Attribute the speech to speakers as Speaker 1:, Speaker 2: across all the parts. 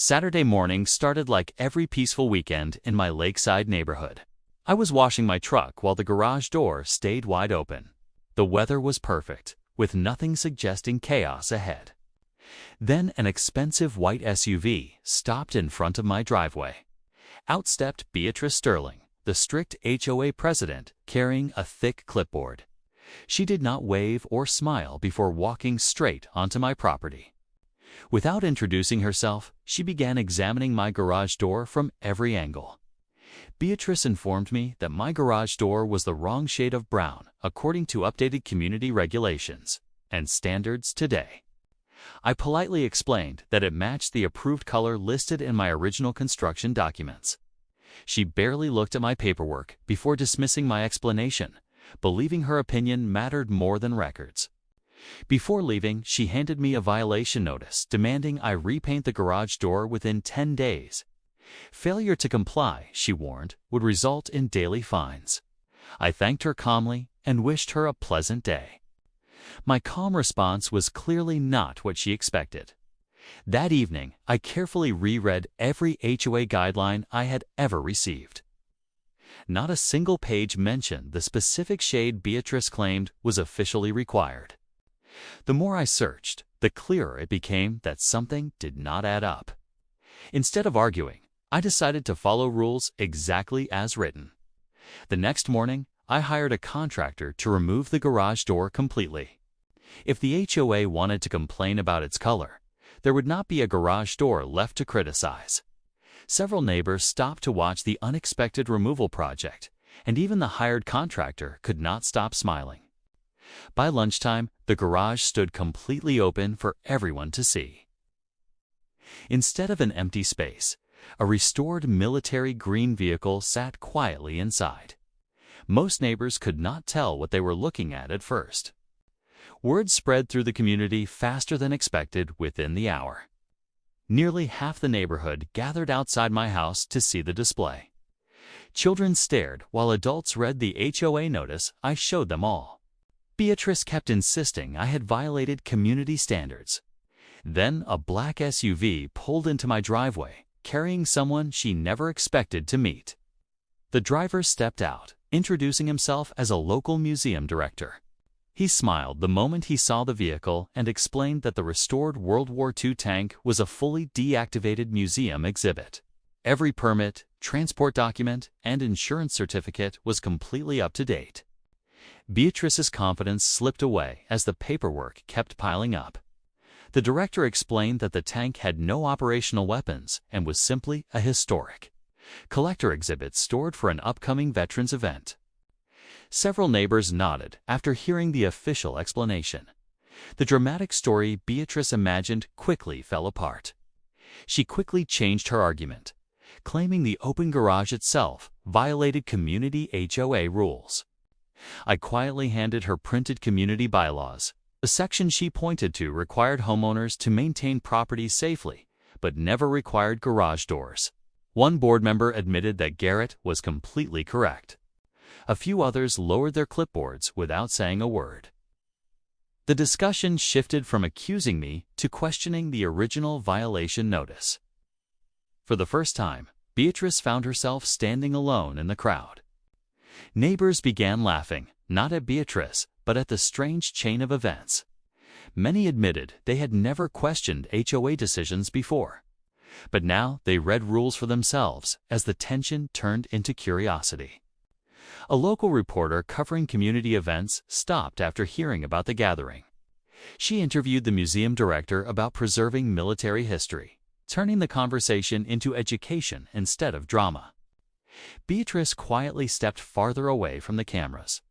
Speaker 1: Saturday morning started like every peaceful weekend in my lakeside neighborhood. I was washing my truck while the garage door stayed wide open. The weather was perfect, with nothing suggesting chaos ahead. Then an expensive white SUV stopped in front of my driveway. Out stepped Beatrice Sterling, the strict HOA president, carrying a thick clipboard. She did not wave or smile before walking straight onto my property. Without introducing herself, she began examining my garage door from every angle. Beatrice informed me that my garage door was the wrong shade of brown according to updated community regulations and standards today. I politely explained that it matched the approved color listed in my original construction documents. She barely looked at my paperwork before dismissing my explanation, believing her opinion mattered more than records. Before leaving, she handed me a violation notice demanding I repaint the garage door within 10 days. Failure to comply, she warned, would result in daily fines. I thanked her calmly and wished her a pleasant day. My calm response was clearly not what she expected. That evening, I carefully reread every HOA guideline I had ever received. Not a single page mentioned the specific shade Beatrice claimed was officially required. The more I searched, the clearer it became that something did not add up. Instead of arguing, I decided to follow rules exactly as written. The next morning, I hired a contractor to remove the garage door completely. If the HOA wanted to complain about its color, there would not be a garage door left to criticize. Several neighbors stopped to watch the unexpected removal project, and even the hired contractor could not stop smiling. By lunchtime, the garage stood completely open for everyone to see. Instead of an empty space, a restored military green vehicle sat quietly inside. Most neighbors could not tell what they were looking at first. Word spread through the community faster than expected within the hour. Nearly half the neighborhood gathered outside my house to see the display. Children stared while adults read the HOA notice I showed them all. Beatrice kept insisting I had violated community standards. Then a black SUV pulled into my driveway, carrying someone she never expected to meet. The driver stepped out, introducing himself as a local museum director. He smiled the moment he saw the vehicle and explained that the restored World War II tank was a fully deactivated museum exhibit. Every permit, transport document, and insurance certificate was completely up to date. Beatrice's confidence slipped away as the paperwork kept piling up. The director explained that the tank had no operational weapons and was simply a historic collector exhibit stored for an upcoming veterans event. Several neighbors nodded after hearing the official explanation. The dramatic story Beatrice imagined quickly fell apart. She quickly changed her argument, claiming the open garage itself violated community HOA rules. I quietly handed her printed community bylaws. The section she pointed to required homeowners to maintain property safely, but never required garage doors. One board member admitted that Garrett was completely correct. A few others lowered their clipboards without saying a word. The discussion shifted from accusing me to questioning the original violation notice. For the first time, Beatrice found herself standing alone in the crowd. Neighbors began laughing, not at Beatrice, but at the strange chain of events. Many admitted they had never questioned HOA decisions before. But now they read rules for themselves as the tension turned into curiosity. A local reporter covering community events stopped after hearing about the gathering. She interviewed the museum director about preserving military history, turning the conversation into education instead of drama. Beatrice quietly stepped farther away from the cameras.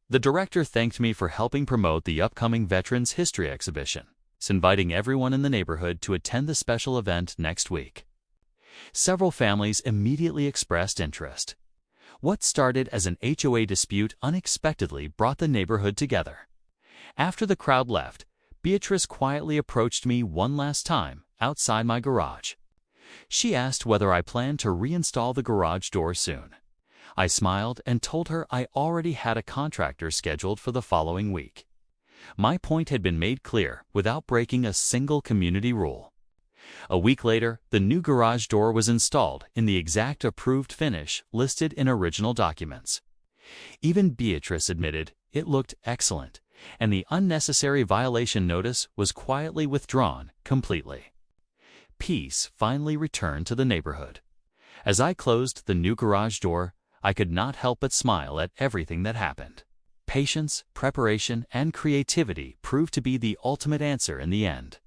Speaker 1: The director thanked me for helping promote the upcoming Veterans History exhibition, inviting everyone in the neighborhood to attend the special event next week. Several families immediately expressed interest. What started as an HOA dispute unexpectedly brought the neighborhood together. After the crowd left, Beatrice quietly approached me one last time outside my garage. She asked whether I planned to reinstall the garage door soon. I smiled and told her I already had a contractor scheduled for the following week. My point had been made clear without breaking a single community rule. A week later, the new garage door was installed in the exact approved finish listed in original documents. Even Beatrice admitted it looked excellent, and the unnecessary violation notice was quietly withdrawn completely. Peace finally returned to the neighborhood. As I closed the new garage door, I could not help but smile at everything that happened. Patience, preparation, and creativity proved to be the ultimate answer in the end.